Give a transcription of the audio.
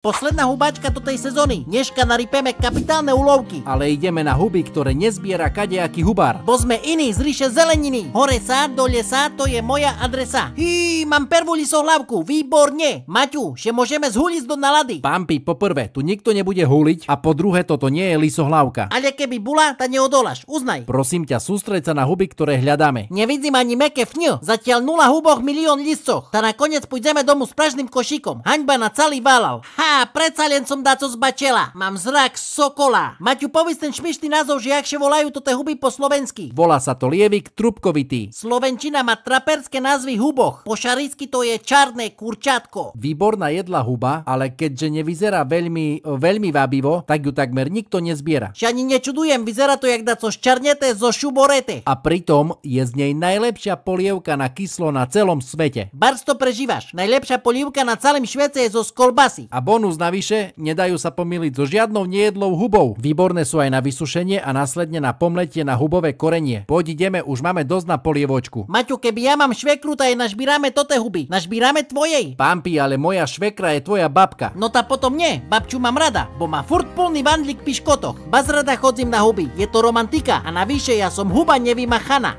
Posledná hubáčka do tej sezóny. Dneška narypeme kapitálne ulovky. Ale ideme na huby, ktoré nezbiera kadejaký hubár. Bo sme iní z ríše zeleniny. Hore sa, dole sa, to je moja adresa. Mám prvú lisohlavku, výborne. Maťu, že môžeme zhuliť do nalady. Pampi, poprvé, tu nikto nebude huliť a po druhé, toto nie je lisohlavka. Ale keby bola, tá neodoláš, uznaj. Prosím ťa, sústreď sa na huby, ktoré hľadáme. Nevidím ani meké fňo, zatiaľ 0 huboch, 1 000 000 listcoch. Tá nakoniec pôjdeme domu s pražným košíkom. Haňba na celý válal. Predsa len som daco zbačela. Mám zrak sokola. Maťu, povedz ten šmišný názov, že jakže volajú toto huby po slovensky. Volá sa to lievik trúbkovitý. Slovenčina má traperské názvy huboch. Po šarícky to je čarné kurčátko. Výborná jedla huba, ale keďže nevyzerá veľmi vábivo, tak ju takmer nikto nezbiera. Že ani nečudujem, vyzerá to jak daco ščarnete zo šuborete. A pritom je z nej najlepšia polievka na kyslo na celom svete. Bars to prežívaš. Najlepšia polievka na celém svete je zo skolbasy. A bonus navyše, nedajú sa pomýliť so žiadnou nejedlou hubou. Výborné sú aj na vysušenie a následne na pomletie na hubové korenie. Poď ideme, už máme dosť na polievočku. Maťu, keby ja mám švekru, tak nažbírame tote huby. Nažbírame tvojej. Pampi, ale moja švekra je tvoja babka. No tá potom nie, babču mám rada, bo má furt plný vandlik piškotoch. Baz rada chodzím na huby, je to romantika a navyše ja som huba nevymachaná.